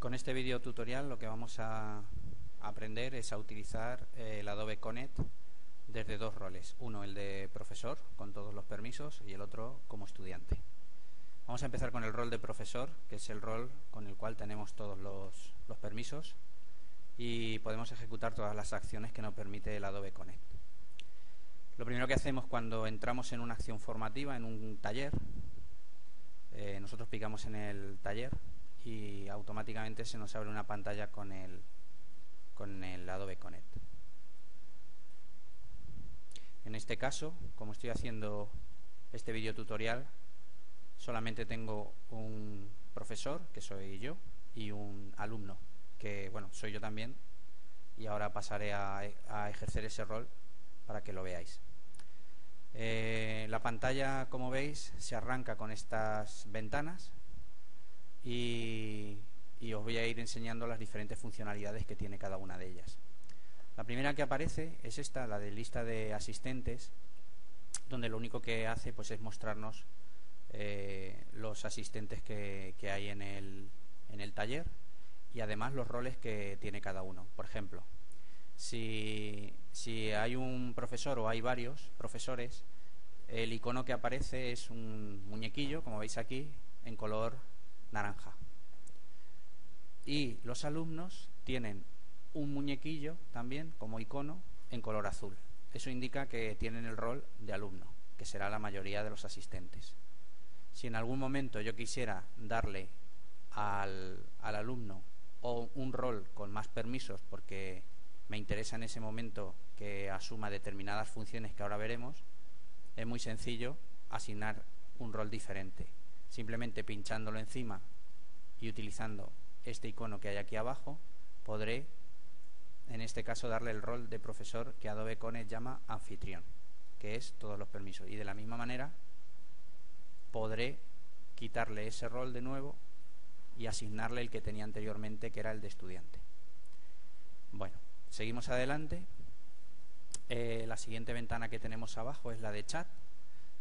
Con este video tutorial lo que vamos a aprender es a utilizar el Adobe Connect desde dos roles. Uno, el de profesor, con todos los permisos, y el otro como estudiante. Vamos a empezar con el rol de profesor, que es el rol con el cual tenemos todos los permisos y podemos ejecutar todas las acciones que nos permite el Adobe Connect. Lo primero que hacemos cuando entramos en una acción formativa, en un taller, nosotros picamos en el taller y automáticamente se nos abre una pantalla con el Adobe Connect. En este caso, como estoy haciendo este video tutorial, solamente tengo un profesor, que soy yo, y un alumno, que bueno, soy yo también, y ahora pasaré a ejercer ese rol para que lo veáis. La pantalla, como veis, se arranca con estas ventanas y os voy a ir enseñando las diferentes funcionalidades que tiene cada una de ellas. La primera que aparece es esta, la de lista de asistentes, donde lo único que hace pues es mostrarnos los asistentes que hay en el taller y además los roles que tiene cada uno. Por ejemplo, si hay un profesor o hay varios profesores, el icono que aparece es un muñequillo, como veis aquí, en color naranja. Y los alumnos tienen un muñequillo también como icono en color azul. Eso indica que tienen el rol de alumno, que será la mayoría de los asistentes. Si en algún momento yo quisiera darle al alumno o un rol con más permisos, porque me interesa en ese momento que asuma determinadas funciones que ahora veremos, es muy sencillo asignar un rol diferente. Simplemente pinchándolo encima y utilizando este icono que hay aquí abajo, podré en este caso darle el rol de profesor que Adobe Connect llama anfitrión, que es todos los permisos, y de la misma manera podré quitarle ese rol de nuevo y asignarle el que tenía anteriormente, que era el de estudiante. Bueno, seguimos adelante. La siguiente ventana que tenemos abajo es la de chat.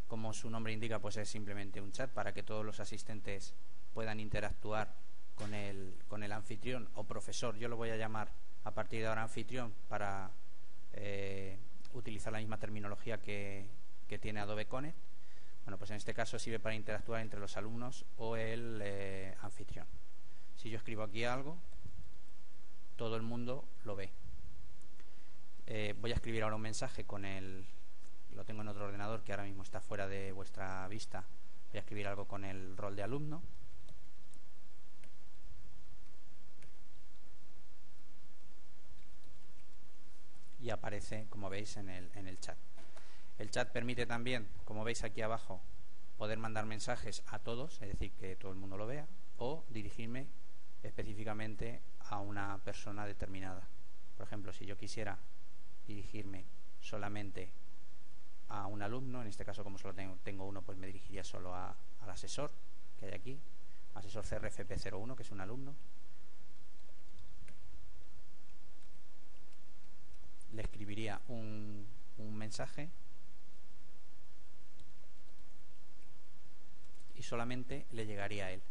Como su nombre indica, pues es simplemente un chat para que todos los asistentes puedan interactuar con el anfitrión o profesor. Yo lo voy a llamar a partir de ahora anfitrión para utilizar la misma terminología que tiene Adobe Connect. Bueno, pues en este caso sirve para interactuar entre los alumnos o el anfitrión. Si yo escribo aquí algo, todo el mundo lo ve. Voy a escribir ahora un mensaje lo tengo en otro ordenador que ahora mismo está fuera de vuestra vista. Voy a escribir algo con el rol de alumno. Y aparece, como veis, en el chat. El chat permite también, como veis aquí abajo, poder mandar mensajes a todos, es decir, que todo el mundo lo vea, o dirigirme específicamente a una persona determinada. Por ejemplo, si yo quisiera dirigirme solamente a un alumno, en este caso como solo tengo uno, pues me dirigiría solo al asesor que hay aquí, asesor CRFP01, que es un alumno. Le escribiría un mensaje y solamente le llegaría a él.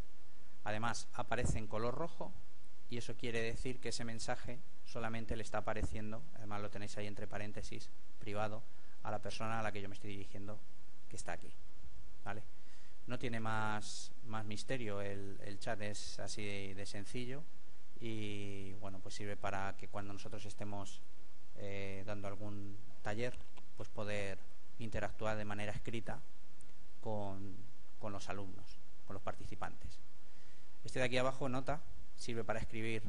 Además aparece en color rojo y eso quiere decir que ese mensaje solamente le está apareciendo, además lo tenéis ahí entre paréntesis, privado, a la persona a la que yo me estoy dirigiendo, que está aquí, ¿vale? No tiene más misterio, el chat es así de sencillo y bueno, pues sirve para que cuando nosotros estemos dando algún taller, pues poder interactuar de manera escrita con los alumnos, con los participantes. Este de aquí abajo, nota, sirve para escribir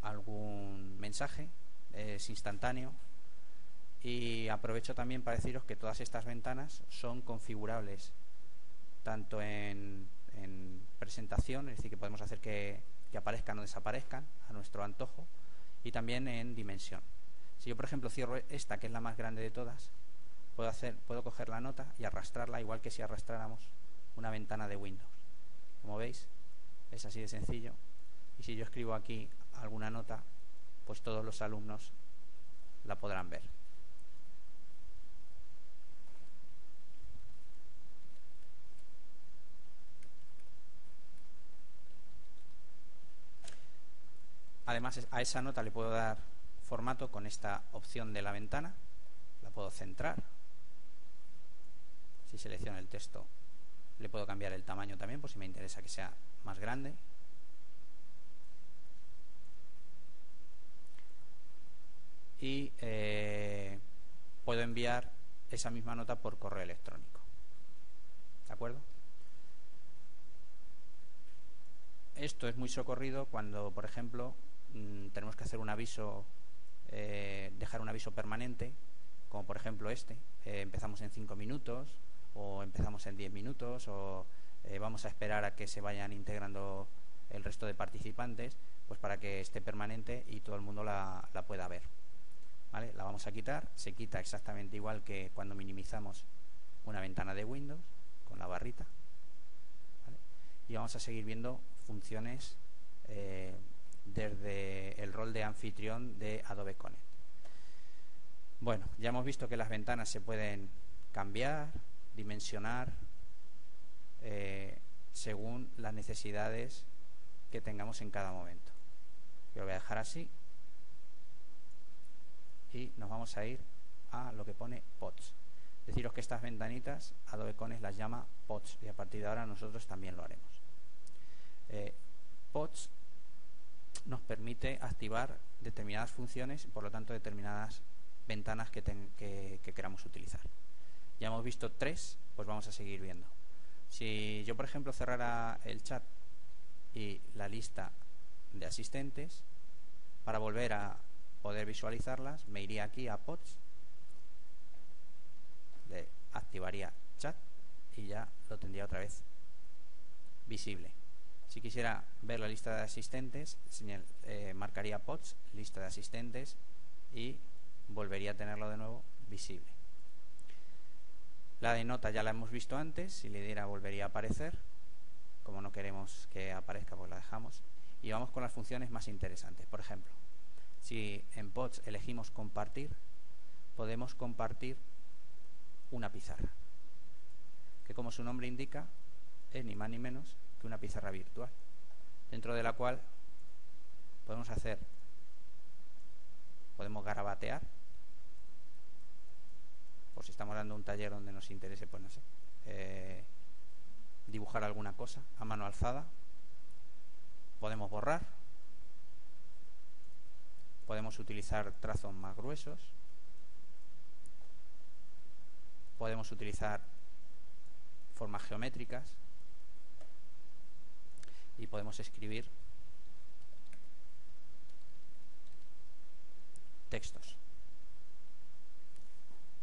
algún mensaje, es instantáneo. Y aprovecho también para deciros que todas estas ventanas son configurables tanto en presentación, es decir, que podemos hacer que aparezcan o desaparezcan a nuestro antojo, y también en dimensión. Si yo, por ejemplo, cierro esta, que es la más grande de todas, puedo coger la nota y arrastrarla igual que si arrastráramos una ventana de Windows. Como veis, es así de sencillo. Y si yo escribo aquí alguna nota, pues todos los alumnos la podrán ver. Además, a esa nota le puedo dar formato con esta opción de la ventana. La puedo centrar. Si selecciono el texto, le puedo cambiar el tamaño también, por si me interesa que sea más grande. Y puedo enviar esa misma nota por correo electrónico. ¿De acuerdo? Esto es muy socorrido cuando, por ejemplo, tenemos que hacer un aviso, dejar un aviso permanente, como por ejemplo este. Empezamos en 5 minutos, o empezamos en 10 minutos, o vamos a esperar a que se vayan integrando el resto de participantes, pues para que esté permanente y todo el mundo la pueda ver. ¿Vale? La vamos a quitar. Se quita exactamente igual que cuando minimizamos una ventana de Windows con la barrita. ¿Vale? Y vamos a seguir viendo funciones desde el rol de anfitrión de Adobe Connect. Bueno, ya hemos visto que las ventanas se pueden cambiar, dimensionar según las necesidades que tengamos en cada momento. Yo lo voy a dejar así y nos vamos a ir a lo que pone pods. Deciros que estas ventanitas Adobe Connect las llama pods y a partir de ahora nosotros también lo haremos. Pods nos permite activar determinadas funciones y por lo tanto determinadas ventanas que queramos utilizar. Ya hemos visto 3, pues vamos a seguir viendo. Si yo por ejemplo cerrara el chat y la lista de asistentes, para volver a poder visualizarlas me iría aquí a pods, le activaría chat y ya lo tendría otra vez visible. Si quisiera ver la lista de asistentes, marcaría pods, lista de asistentes y volvería a tenerlo de nuevo visible. La de nota ya la hemos visto antes, si le diera volvería a aparecer. Como no queremos que aparezca, pues la dejamos. Y vamos con las funciones más interesantes. Por ejemplo, si en pods elegimos compartir, podemos compartir una pizarra, que como su nombre indica, es ni más ni menos que una pizarra virtual, dentro de la cual podemos garabatear, por si estamos dando un taller donde nos interese, pues no sé, dibujar alguna cosa a mano alzada. Podemos borrar, podemos utilizar trazos más gruesos, podemos utilizar formas geométricas y podemos escribir textos.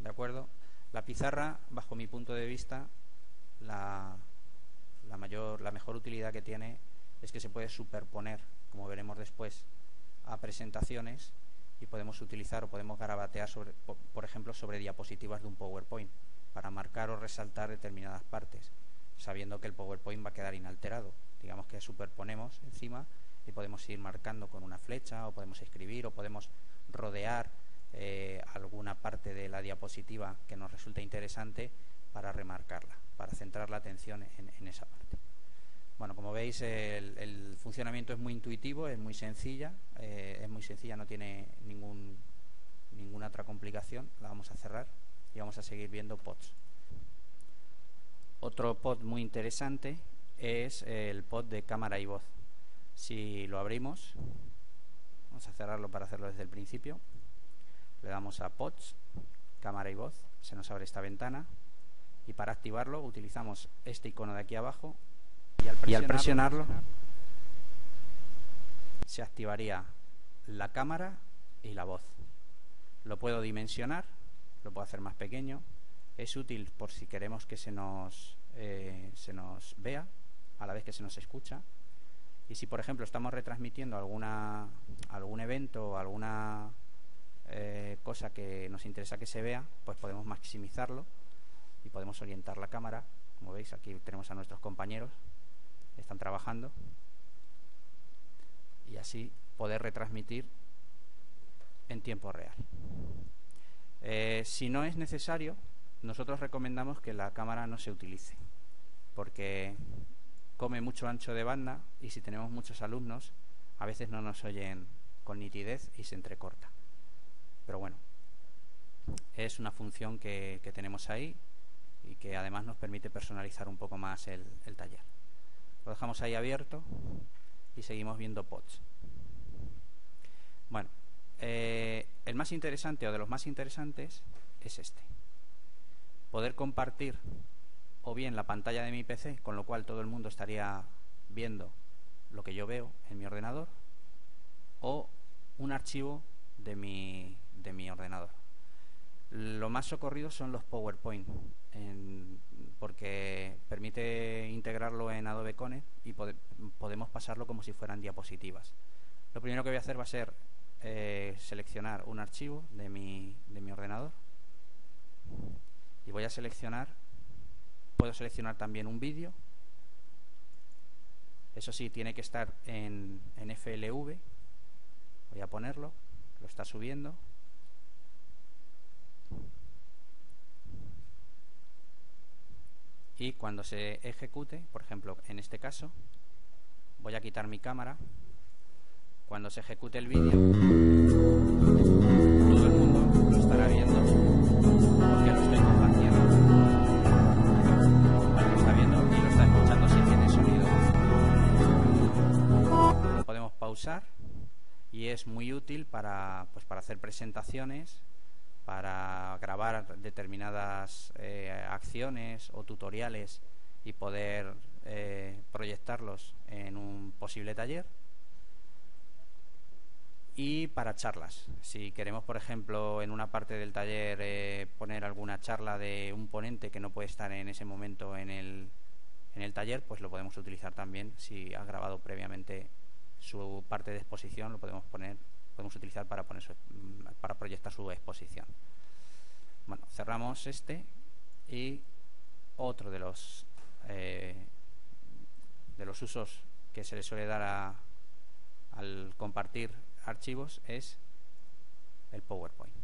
¿De acuerdo? La pizarra, bajo mi punto de vista, la mejor utilidad que tiene es que se puede superponer, como veremos después, a presentaciones y podemos utilizar o podemos garabatear, por ejemplo, sobre diapositivas de un PowerPoint para marcar o resaltar determinadas partes, sabiendo que el PowerPoint va a quedar inalterado. Digamos que superponemos encima y podemos ir marcando con una flecha, o podemos escribir, o podemos rodear alguna parte de la diapositiva que nos resulta interesante para remarcarla, para centrar la atención en esa parte. Bueno, como veis, el funcionamiento es muy intuitivo, es muy sencilla, no tiene ninguna otra complicación. La vamos a cerrar y vamos a seguir viendo pods. Otro pod muy interesante es el pod de cámara y voz. Si lo abrimos, vamos a cerrarlo para hacerlo desde el principio. Le damos a pods, cámara y voz, se nos abre esta ventana y para activarlo utilizamos este icono de aquí abajo y al presionarlo se activaría la cámara y la voz. Lo puedo dimensionar, lo puedo hacer más pequeño. Es útil por si queremos que se nos vea a la vez que se nos escucha. Y si por ejemplo estamos retransmitiendo algún evento o alguna cosa que nos interesa que se vea, pues podemos maximizarlo y podemos orientar la cámara. Como veis, aquí tenemos a nuestros compañeros, están trabajando, y así poder retransmitir en tiempo real. Si no es necesario, nosotros recomendamos que la cámara no se utilice, porque come mucho ancho de banda y si tenemos muchos alumnos, a veces no nos oyen con nitidez y se entrecorta. Pero bueno, es una función que tenemos ahí y que además nos permite personalizar un poco más el taller. Lo dejamos ahí abierto y seguimos viendo pods. Bueno, el más interesante o de los más interesantes es este. Poder compartir o bien la pantalla de mi PC, con lo cual todo el mundo estaría viendo lo que yo veo en mi ordenador, o un archivo de mi ordenador. Lo más socorrido son los PowerPoint, porque permite integrarlo en Adobe Connect y podemos pasarlo como si fueran diapositivas. Lo primero que voy a hacer va a ser seleccionar un archivo de mi ordenador y voy a seleccionar, puedo seleccionar también un vídeo. Eso sí, tiene que estar en FLV. Voy a ponerlo, lo está subiendo. Y cuando se ejecute, por ejemplo, en este caso, voy a quitar mi cámara. Cuando se ejecute el vídeo, todo el mundo lo estará viendo porque lo estoy compartiendo. Vale, lo está viendo y lo está escuchando si tiene sonido. Lo podemos pausar y es muy útil para hacer presentaciones, para grabar determinadas acciones o tutoriales y poder proyectarlos en un posible taller, y para charlas. Si queremos, por ejemplo, en una parte del taller poner alguna charla de un ponente que no puede estar en ese momento en el taller, pues lo podemos utilizar también. Si ha grabado previamente su parte de exposición, lo podemos utilizar para proyectar su exposición. Bueno, cerramos este, y otro de los usos que se le suele dar al compartir archivos es el PowerPoint.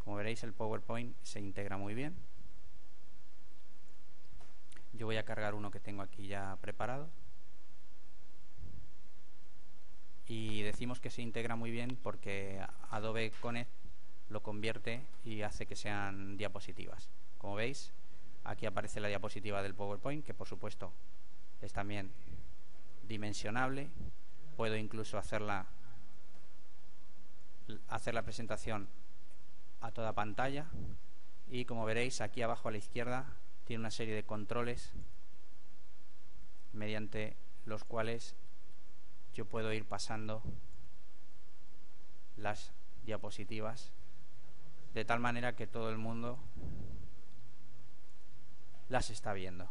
Como veréis, el PowerPoint se integra muy bien. Yo voy a cargar uno que tengo aquí ya preparado. Y decimos que se integra muy bien porque Adobe Connect lo convierte y hace que sean diapositivas. Como veis, aquí aparece la diapositiva del PowerPoint, que por supuesto es también dimensionable. Puedo incluso hacer la presentación a toda pantalla, y como veréis, aquí abajo a la izquierda tiene una serie de controles mediante los cuales yo puedo ir pasando las diapositivas de tal manera que todo el mundo las está viendo.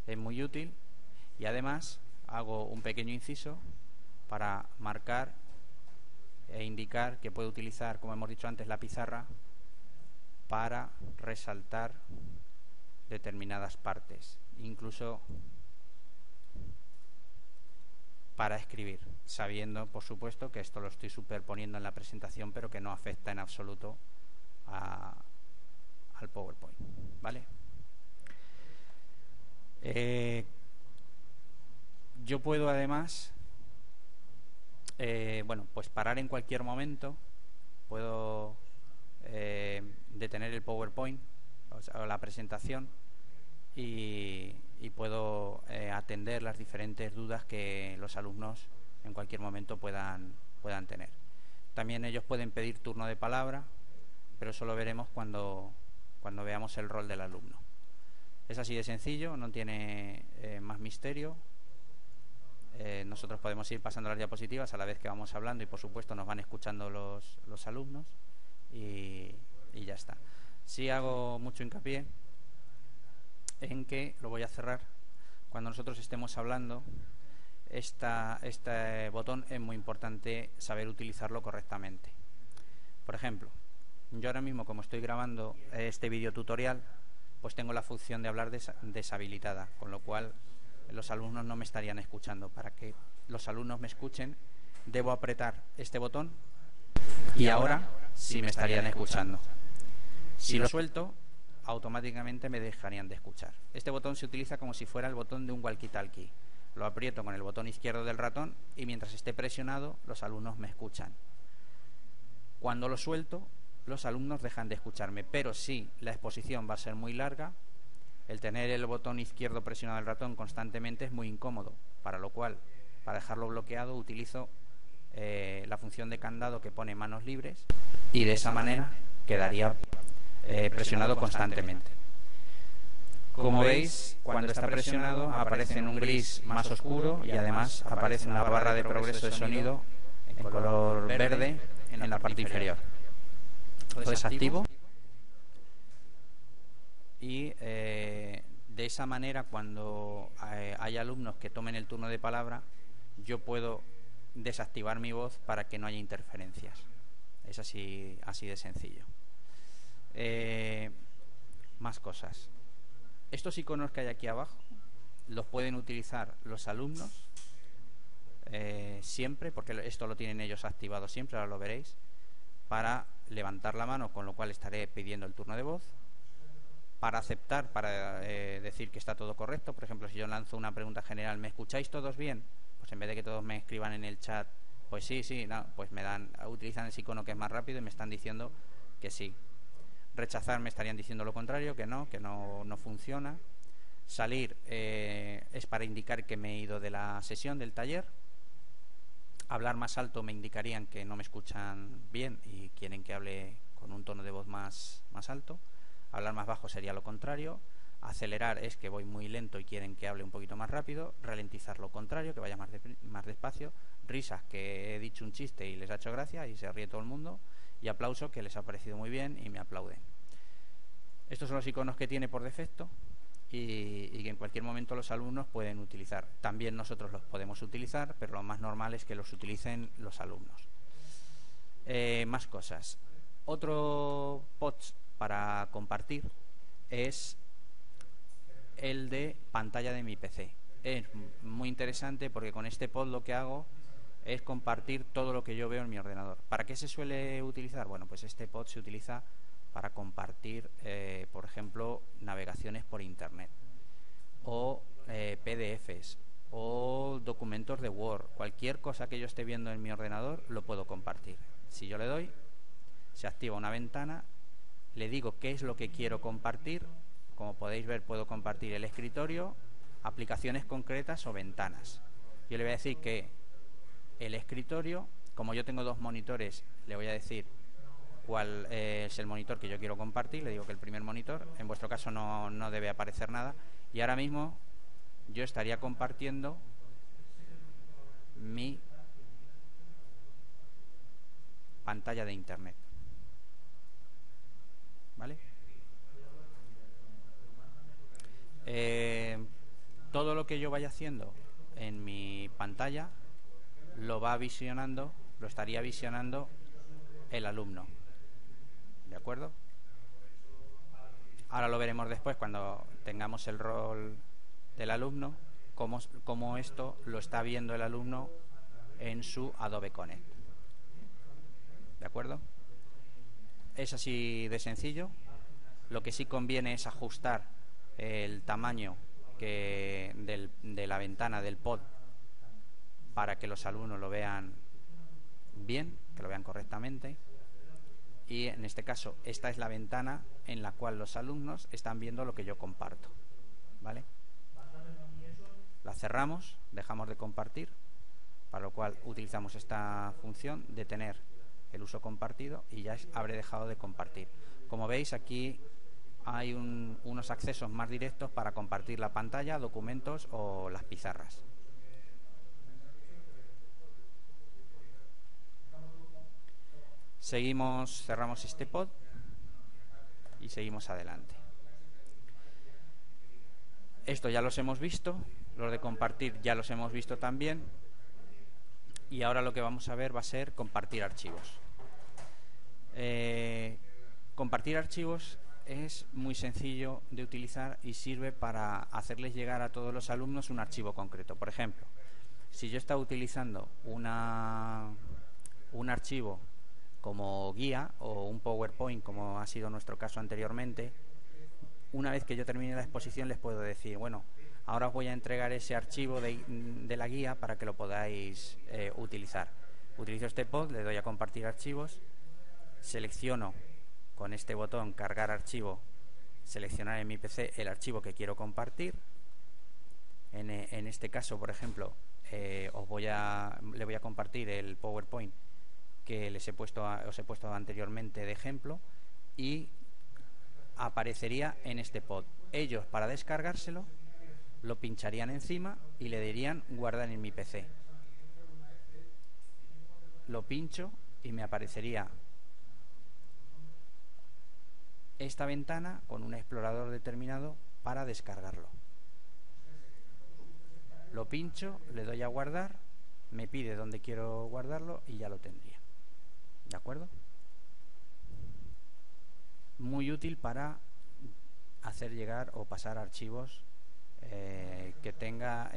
Es muy útil, y además hago un pequeño inciso para marcar e indicar que puedo utilizar, como hemos dicho antes, la pizarra para resaltar determinadas partes, incluso para escribir, sabiendo, por supuesto, que esto lo estoy superponiendo en la presentación, pero que no afecta en absoluto al PowerPoint, ¿vale? Yo puedo además pues parar en cualquier momento. Puedo detener el PowerPoint, o sea, la presentación, y puedo atender las diferentes dudas que los alumnos en cualquier momento puedan tener. También ellos pueden pedir turno de palabra, pero eso lo veremos cuando veamos el rol del alumno. Es así de sencillo, no tiene más misterio. Nosotros podemos ir pasando las diapositivas a la vez que vamos hablando, y por supuesto nos van escuchando los alumnos, y ya está. Sí hago mucho hincapié en que, lo voy a cerrar, cuando nosotros estemos hablando, este botón es muy importante saber utilizarlo correctamente. Por ejemplo, yo ahora mismo, como estoy grabando este vídeo tutorial, pues tengo la función de hablar deshabilitada, con lo cual los alumnos no me estarían escuchando. Para que los alumnos me escuchen, debo apretar este botón, y ahora sí me estarían escuchando. Si lo suelto, automáticamente me dejarían de escuchar. Este botón se utiliza como si fuera el botón de un walkie-talkie. Lo aprieto con el botón izquierdo del ratón y mientras esté presionado los alumnos me escuchan. Cuando lo suelto, los alumnos dejan de escucharme, pero si la exposición va a ser muy larga, el tener el botón izquierdo presionado del ratón constantemente es muy incómodo, para lo cual, para dejarlo bloqueado, utilizo la función de candado que pone manos libres y de esa manera quedaría presionado constantemente. Como veis, cuando está presionado aparece en un gris más oscuro y además aparece una barra de progreso de sonido en color verde en la parte inferior. Lo desactivo y de esa manera, cuando hay alumnos que tomen el turno de palabra, yo puedo desactivar mi voz para que no haya interferencias. Es así de sencillo. Más cosas. Estos iconos que hay aquí abajo los pueden utilizar los alumnos siempre, porque esto lo tienen ellos activado siempre, ahora lo veréis, para levantar la mano, con lo cual estaré pidiendo el turno de voz, para aceptar, para decir que está todo correcto. Por ejemplo, si yo lanzo una pregunta general, ¿me escucháis todos bien? Pues en vez de que todos me escriban en el chat, pues sí, no, pues utilizan ese icono que es más rápido y me están diciendo que sí. Rechazar me estarían diciendo lo contrario, que no funciona. Salir es para indicar que me he ido de la sesión, del taller. Hablar más alto me indicarían que no me escuchan bien y quieren que hable con un tono de voz más alto. Hablar más bajo sería lo contrario. Acelerar es que voy muy lento y quieren que hable un poquito más rápido. Ralentizar lo contrario, que vaya más despacio. Risas, que he dicho un chiste y les ha hecho gracia y se ríe todo el mundo. Y aplauso, que les ha parecido muy bien y me aplauden. Estos son los iconos que tiene por defecto y que en cualquier momento los alumnos pueden utilizar. También nosotros los podemos utilizar, pero lo más normal es que los utilicen los alumnos. Más cosas. Otro pod para compartir es el de pantalla de mi PC. Es muy interesante porque con este pod lo que hago es compartir todo lo que yo veo en mi ordenador. ¿Para qué se suele utilizar? Bueno, pues este pod se utiliza para compartir, por ejemplo, navegaciones por internet o PDFs o documentos de Word. Cualquier cosa que yo esté viendo en mi ordenador lo puedo compartir. Si yo le doy, se activa una ventana, le digo qué es lo que quiero compartir. Como podéis ver, puedo compartir el escritorio, aplicaciones concretas o ventanas. Yo le voy a decir que el escritorio, como yo tengo dos monitores, le voy a decir cuál es el monitor que yo quiero compartir. Le digo que el primer monitor, en vuestro caso no debe aparecer nada, y ahora mismo yo estaría compartiendo mi pantalla de internet, ¿vale? Todo lo que yo vaya haciendo en mi pantalla lo estaría visionando el alumno, ¿de acuerdo? Ahora lo veremos después cuando tengamos el rol del alumno, cómo esto lo está viendo el alumno en su Adobe Connect, ¿de acuerdo? Es así de sencillo. Lo que sí conviene es ajustar el tamaño de la ventana del pod para que los alumnos lo vean bien, que lo vean correctamente. Y en este caso, esta es la ventana en la cual los alumnos están viendo lo que yo comparto, ¿vale? La cerramos, dejamos de compartir, para lo cual utilizamos esta función de tener el uso compartido y ya habré dejado de compartir. Como veis, aquí hay unos accesos más directos para compartir la pantalla, documentos o las pizarras. Seguimos, cerramos este pod y seguimos adelante. Esto ya los hemos visto, los de compartir ya los hemos visto también, y ahora lo que vamos a ver va a ser compartir archivos. Compartir archivos es muy sencillo de utilizar y sirve para hacerles llegar a todos los alumnos un archivo concreto. Por ejemplo, si yo estaba utilizando un archivo como guía o un PowerPoint, como ha sido nuestro caso anteriormente, una vez que yo termine la exposición les puedo decir, bueno, ahora os voy a entregar ese archivo de la guía para que lo podáis utilizar. Utilizo este pod, le doy a compartir archivos, selecciono con este botón cargar archivo, seleccionar en mi PC el archivo que quiero compartir. En este caso, por ejemplo, le voy a compartir el PowerPoint que os he puesto anteriormente de ejemplo, y aparecería en este pod. Ellos, para descargárselo, lo pincharían encima y le dirían guardar en mi PC. Lo pincho y me aparecería esta ventana con un explorador determinado para descargarlo. Lo pincho, le doy a guardar, me pide dónde quiero guardarlo y ya lo tendría. ¿De acuerdo? Muy útil para hacer llegar o pasar archivos que tenga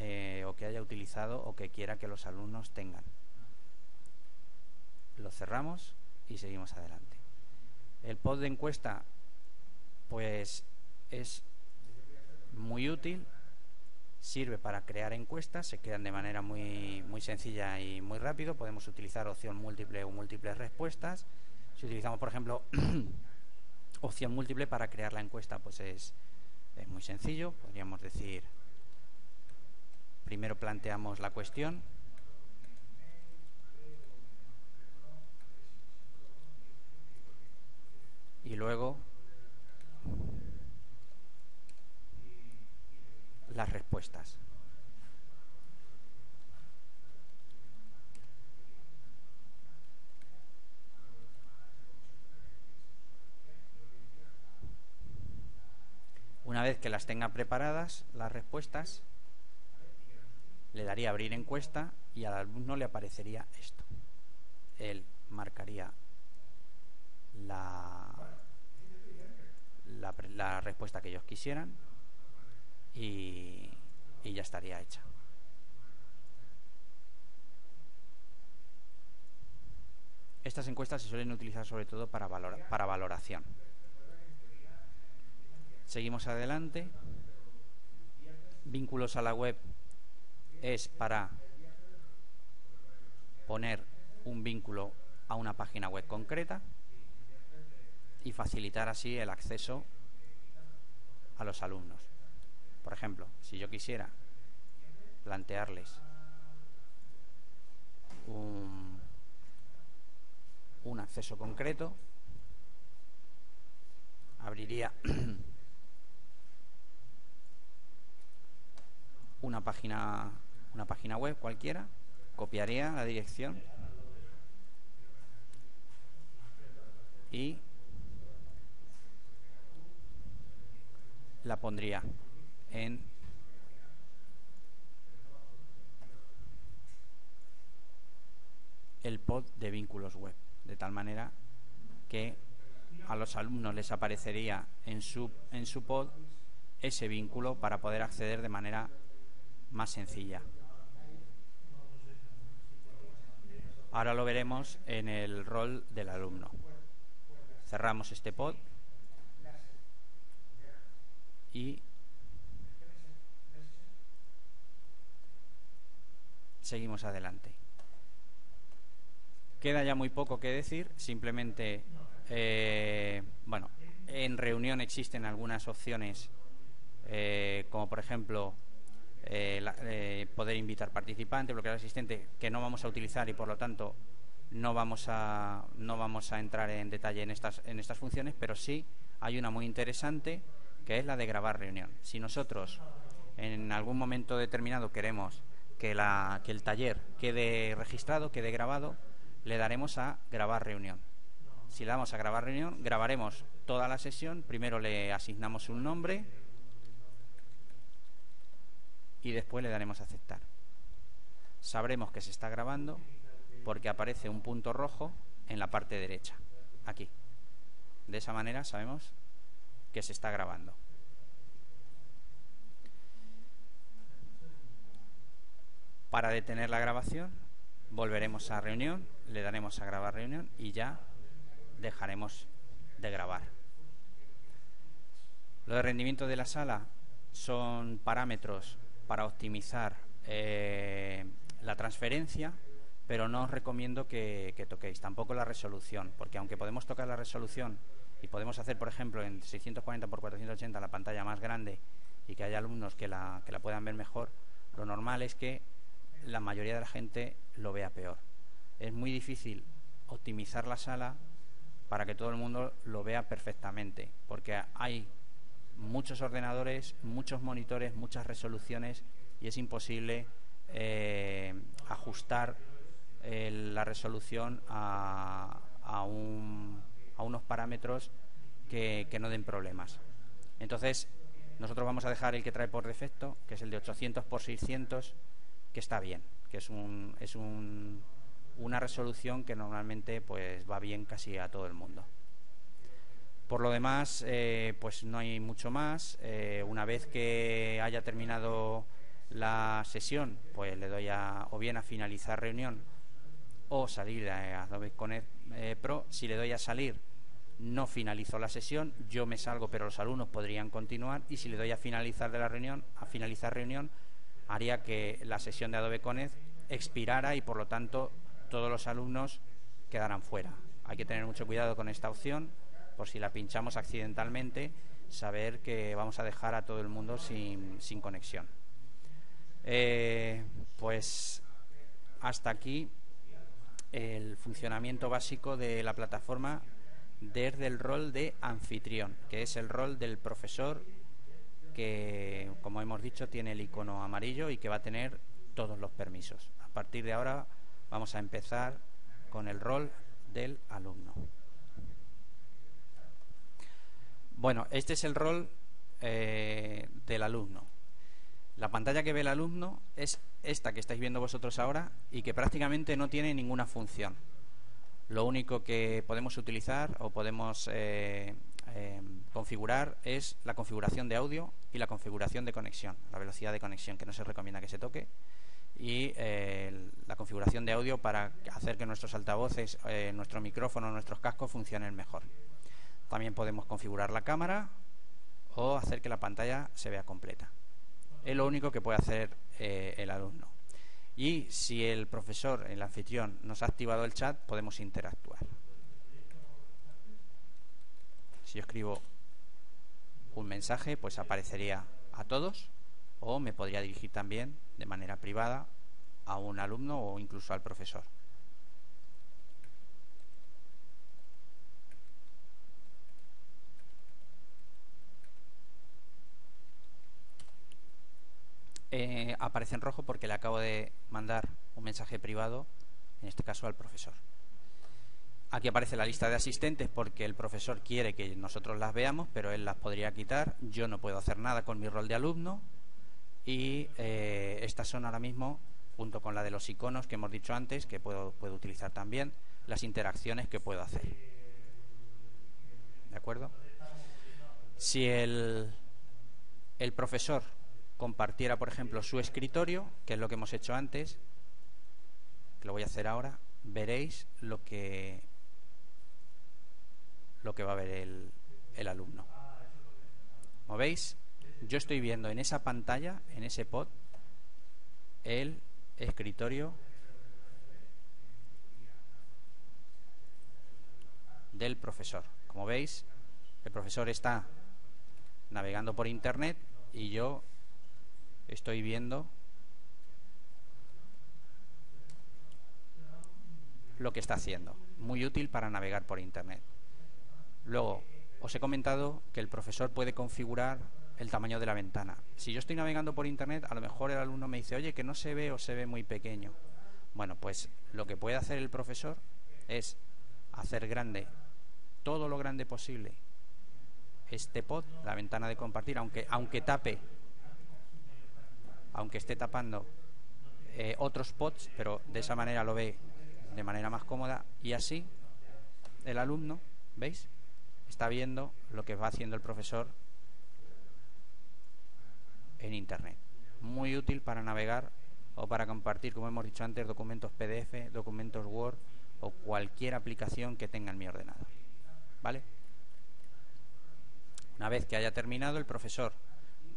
o que haya utilizado o que quiera que los alumnos tengan. Lo cerramos y seguimos adelante. El pod de encuesta pues es muy útil, sirve para crear encuestas, se crean de manera muy sencilla y muy rápido. Podemos utilizar opción múltiple o múltiples respuestas. Si utilizamos, por ejemplo, opción múltiple para crear la encuesta, pues es muy sencillo. Podríamos decir, primero planteamos la cuestión, y luego las respuestas. Una vez que las tenga preparadas, las respuestas, le daría abrir encuesta y al alumno le aparecería esto. Él marcaría la respuesta que ellos quisieran y ya estaría hecha. Estas encuestas se suelen utilizar sobre todo para valoración. Seguimos adelante. Vínculos a la web es para poner un vínculo a una página web concreta y facilitar así el acceso a los alumnos. Por ejemplo, si yo quisiera plantearles un acceso concreto, abriría una página web cualquiera, copiaría la dirección y la pondría en el pod de vínculos web, de tal manera que a los alumnos les aparecería en su pod ese vínculo para poder acceder de manera más sencilla. Ahora lo veremos en el rol del alumno. Cerramos este pod y seguimos adelante. Queda ya muy poco que decir, simplemente bueno, en reunión existen algunas opciones como por ejemplo poder invitar participantes, bloquear asistente, que no vamos a utilizar y por lo tanto no vamos a entrar en detalle en estas funciones, pero sí hay una muy interesante que es la de grabar reunión. Si nosotros en algún momento determinado queremos que el taller quede registrado, quede grabado, le daremos a grabar reunión. Si le damos a grabar reunión, grabaremos toda la sesión. Primero le asignamos un nombre y después le daremos a aceptar. Sabremos que se está grabando porque aparece un punto rojo en la parte derecha, aquí. De esa manera sabemos que se está grabando. Para detener la grabación, volveremos a reunión, le daremos a grabar reunión y ya dejaremos de grabar. Lo de rendimiento de la sala son parámetros para optimizar la transferencia, pero no os recomiendo que toquéis tampoco la resolución, porque aunque podemos tocar la resolución y podemos hacer, por ejemplo, en 640 x 480 la pantalla más grande y que haya alumnos que la puedan ver mejor, lo normal es que la mayoría de la gente lo vea peor. Es muy difícil optimizar la sala para que todo el mundo lo vea perfectamente, porque hay muchos ordenadores, muchos monitores, muchas resoluciones y es imposible ajustar la resolución a unos parámetros que no den problemas. Entonces, nosotros vamos a dejar el que trae por defecto, que es el de 800 x 600, que está bien, que es una resolución que normalmente pues va bien casi a todo el mundo. Por lo demás, pues no hay mucho más. Una vez que haya terminado la sesión, pues le doy o bien a finalizar reunión o salir de Adobe Connect Pro. Si le doy a salir, no finalizo la sesión, yo me salgo, pero los alumnos podrían continuar. Y si le doy a finalizar reunión, haría que la sesión de Adobe Connect expirara y por lo tanto todos los alumnos quedaran fuera. Hay que tener mucho cuidado con esta opción, por si la pinchamos accidentalmente, saber que vamos a dejar a todo el mundo sin conexión. Pues hasta aquí el funcionamiento básico de la plataforma desde el rol de anfitrión, que es el rol del profesor que, como hemos dicho, tiene el icono amarillo y que va a tener todos los permisos. A partir de ahora vamos a empezar con el rol del alumno. Bueno, este es el rol del alumno. La pantalla que ve el alumno es esta que estáis viendo vosotros ahora y que prácticamente no tiene ninguna función. Lo único que podemos utilizar o podemos configurar es la configuración de audio y la configuración de conexión, la velocidad de conexión, que no se recomienda que se toque, y la configuración de audio para hacer que nuestros altavoces, nuestro micrófono, nuestros cascos funcionen mejor. También podemos configurar la cámara o hacer que la pantalla se vea completa. Es lo único que puede hacer el alumno. Y si el profesor, el anfitrión, nos ha activado el chat, podemos interactuar. Si yo escribo un mensaje, pues aparecería a todos, o me podría dirigir también de manera privada a un alumno o incluso al profesor. Aparece en rojo porque le acabo de mandar un mensaje privado, en este caso al profesor. Aquí aparece la lista de asistentes porque el profesor quiere que nosotros las veamos, pero él las podría quitar. Yo no puedo hacer nada con mi rol de alumno. Y estas son ahora mismo, junto con la de los iconos que hemos dicho antes, que puedo utilizar también, las interacciones que puedo hacer. ¿De acuerdo? Si el profesor compartiera, por ejemplo, su escritorio, que es lo que hemos hecho antes, que lo voy a hacer ahora, veréis lo que va a ver el alumno. Como veis, yo estoy viendo en esa pantalla, en ese pod, el escritorio del profesor. Como veis, el profesor está navegando por internet y yo estoy viendo lo que está haciendo. Muy útil para navegar por internet. Luego, os he comentado que el profesor puede configurar el tamaño de la ventana. Si yo estoy navegando por internet, a lo mejor el alumno me dice, oye, que no se ve o se ve muy pequeño. Bueno, pues lo que puede hacer el profesor es hacer grande, todo lo grande posible, este pod, la ventana de compartir, aunque esté tapando otros pods, pero de esa manera lo ve de manera más cómoda, y así el alumno, ¿veis?, está viendo lo que va haciendo el profesor en internet. Muy útil para navegar o para compartir, como hemos dicho antes, documentos PDF, documentos Word o cualquier aplicación que tenga en mi ordenador. ¿Vale? Una vez que haya terminado,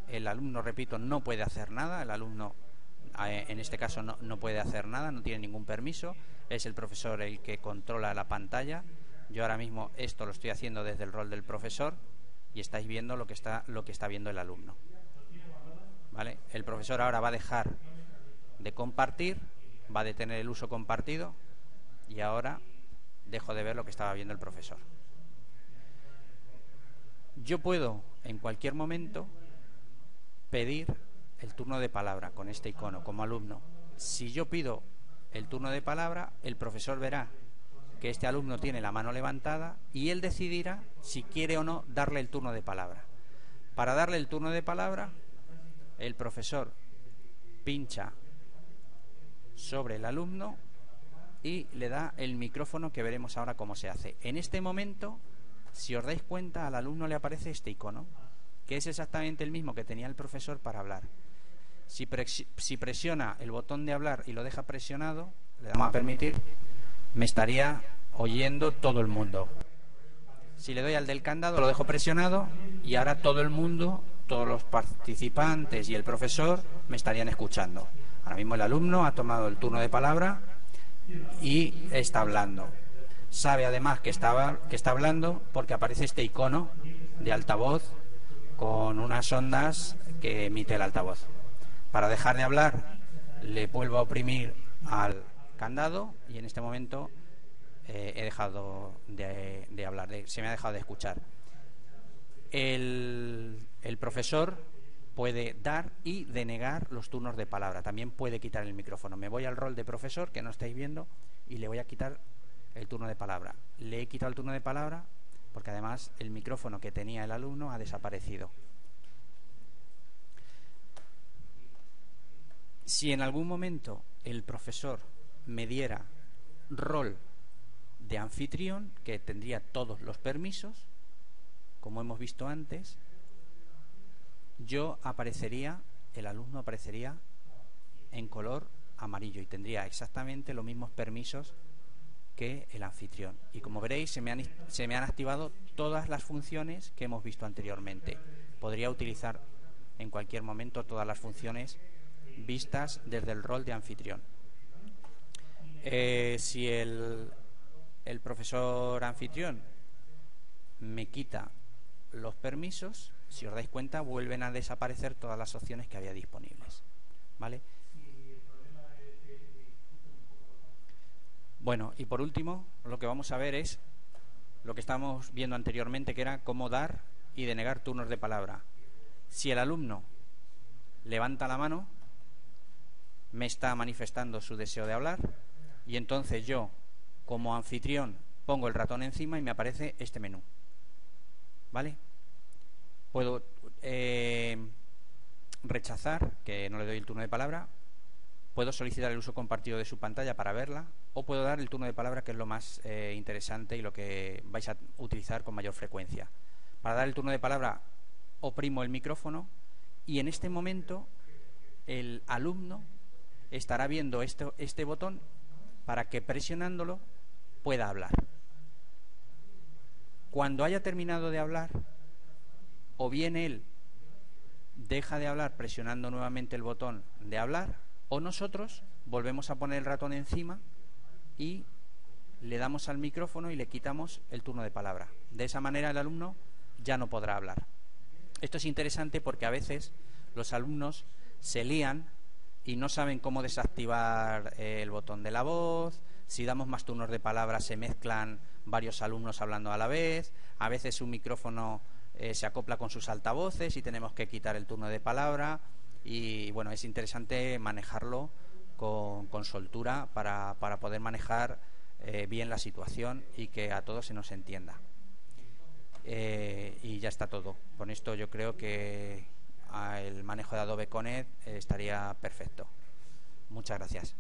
el alumno, repito, no puede hacer nada. El alumno, en este caso, no puede hacer nada, no tiene ningún permiso. Es el profesor el que controla la pantalla. Yo ahora mismo esto lo estoy haciendo desde el rol del profesor y estáis viendo lo que está viendo el alumno. ¿Vale? El profesor ahora va a dejar de compartir, va a detener el uso compartido y ahora dejo de ver lo que estaba viendo el profesor. Yo puedo en cualquier momento pedir el turno de palabra con este icono como alumno. Si yo pido el turno de palabra, el profesor verá que este alumno tiene la mano levantada y él decidirá si quiere o no darle el turno de palabra. Para darle el turno de palabra, el profesor pincha sobre el alumno y le da el micrófono, que veremos ahora cómo se hace. En este momento, si os dais cuenta, al alumno le aparece este icono, que es exactamente el mismo que tenía el profesor para hablar. Si presiona el botón de hablar y lo deja presionado, le damos a permitir, me estaría oyendo todo el mundo. Si le doy al del candado, lo dejo presionado y ahora todo el mundo, todos los participantes y el profesor me estarían escuchando. Ahora mismo el alumno ha tomado el turno de palabra y está hablando. Sabe además que está hablando porque aparece este icono de altavoz con unas ondas que emite el altavoz. Para dejar de hablar, le vuelvo a oprimir al candado y en este momento he dejado de hablar, se me ha dejado de escuchar. El profesor puede dar y denegar los turnos de palabra. También puede quitar el micrófono. Me voy al rol de profesor, que no estáis viendo, y le voy a quitar el turno de palabra. Le he quitado el turno de palabra porque además el micrófono que tenía el alumno ha desaparecido. Si en algún momento el profesor me diera rol de anfitrión, que tendría todos los permisos, como hemos visto antes, el alumno aparecería en color amarillo y tendría exactamente los mismos permisos que el anfitrión. Y como veréis, se me han activado todas las funciones que hemos visto anteriormente. Podría utilizar en cualquier momento todas las funciones vistas desde el rol de anfitrión. Si el profesor anfitrión me quita los permisos, si os dais cuenta, vuelven a desaparecer todas las opciones que había disponibles. ¿Vale? Bueno, y por último, lo que vamos a ver es lo que estábamos viendo anteriormente, que era cómo dar y denegar turnos de palabra. Si el alumno levanta la mano, me está manifestando su deseo de hablar, y entonces yo, como anfitrión, pongo el ratón encima y me aparece este menú. ¿Vale? Puedo rechazar, que no le doy el turno de palabra. Puedo solicitar el uso compartido de su pantalla para verla, o puedo dar el turno de palabra, que es lo más interesante y lo que vais a utilizar con mayor frecuencia. Para dar el turno de palabra, oprimo el micrófono y en este momento el alumno estará viendo este botón para que presionándolo pueda hablar. Cuando haya terminado de hablar, o bien él deja de hablar presionando nuevamente el botón de hablar, o nosotros volvemos a poner el ratón encima y le damos al micrófono y le quitamos el turno de palabra. De esa manera el alumno ya no podrá hablar. Esto es interesante porque a veces los alumnos se lían y no saben cómo desactivar el botón de la voz. Si damos más turnos de palabra, se mezclan varios alumnos hablando a la vez. A veces un micrófono se acopla con sus altavoces y tenemos que quitar el turno de palabra. Y bueno, es interesante manejarlo con soltura para poder manejar bien la situación y que a todos se nos entienda. Y ya está todo. Con esto yo creo que el manejo de Adobe Connect estaría perfecto. Muchas gracias.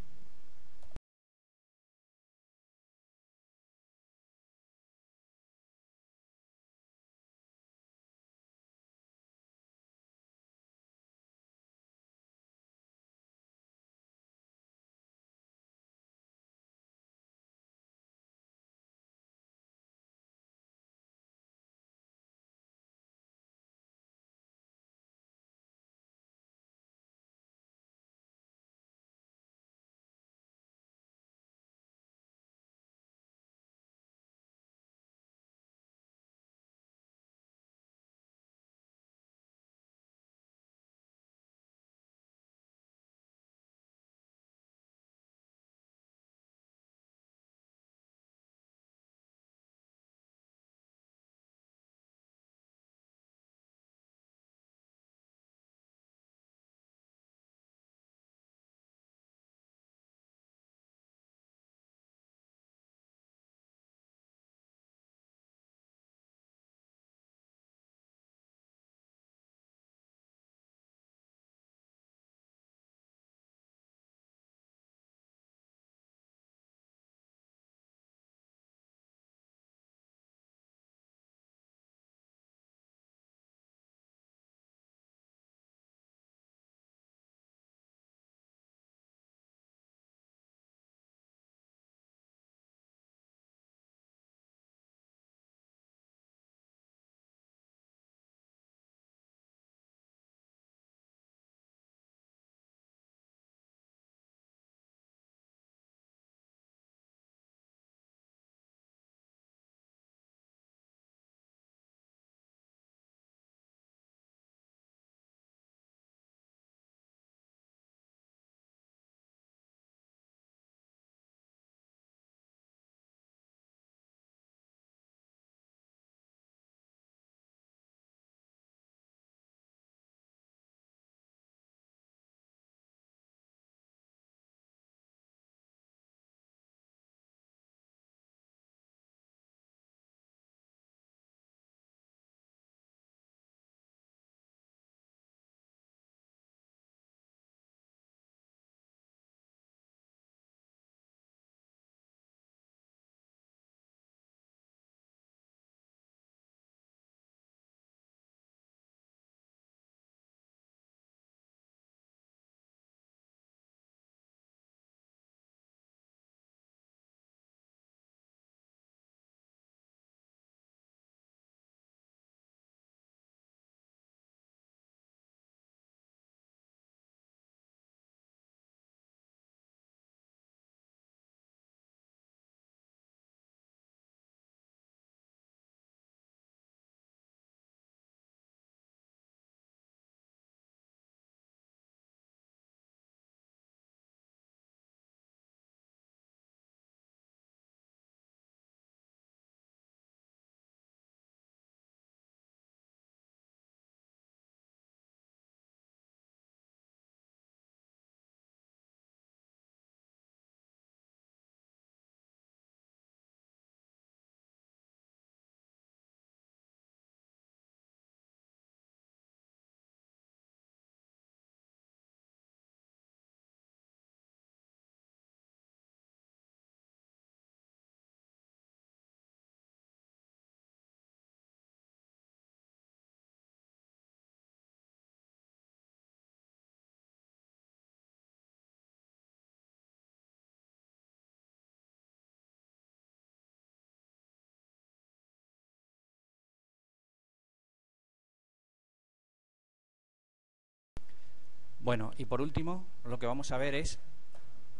Bueno, y por último, lo que vamos a ver es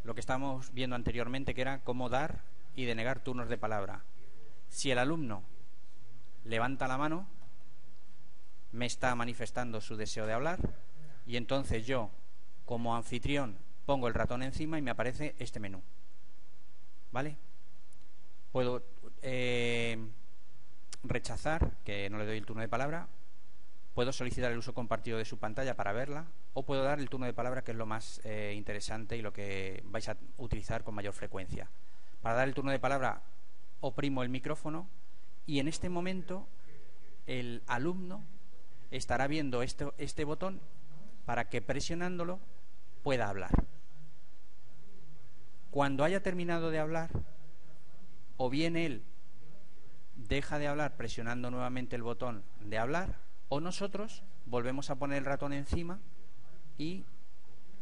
lo que estábamos viendo anteriormente, que era cómo dar y denegar turnos de palabra. Si el alumno levanta la mano, me está manifestando su deseo de hablar, y entonces yo, como anfitrión, pongo el ratón encima y me aparece este menú. ¿Vale? Puedo rechazar, que no le doy el turno de palabra. Puedo solicitar el uso compartido de su pantalla para verla, o puedo dar el turno de palabra, que es lo más interesante y lo que vais a utilizar con mayor frecuencia. Para dar el turno de palabra, oprimo el micrófono y en este momento el alumno estará viendo este botón para que presionándolo pueda hablar. Cuando haya terminado de hablar, o bien él deja de hablar presionando nuevamente el botón de hablar, o nosotros volvemos a poner el ratón encima y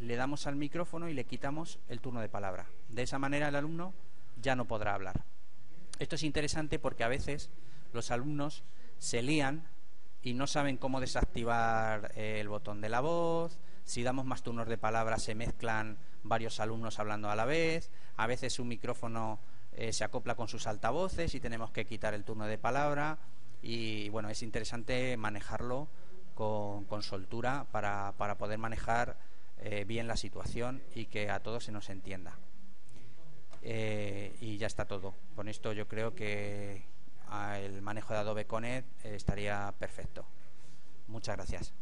le damos al micrófono y le quitamos el turno de palabra. De esa manera el alumno ya no podrá hablar. Esto es interesante porque a veces los alumnos se lían y no saben cómo desactivar el botón de la voz. Si damos más turnos de palabra se mezclan varios alumnos hablando a la vez. A veces su micrófono se acopla con sus altavoces y tenemos que quitar el turno de palabra. Y bueno, es interesante manejarlo con soltura para poder manejar bien la situación y que a todos se nos entienda. Y ya está todo. Con esto yo creo que el manejo de Adobe Connect estaría perfecto. Muchas gracias.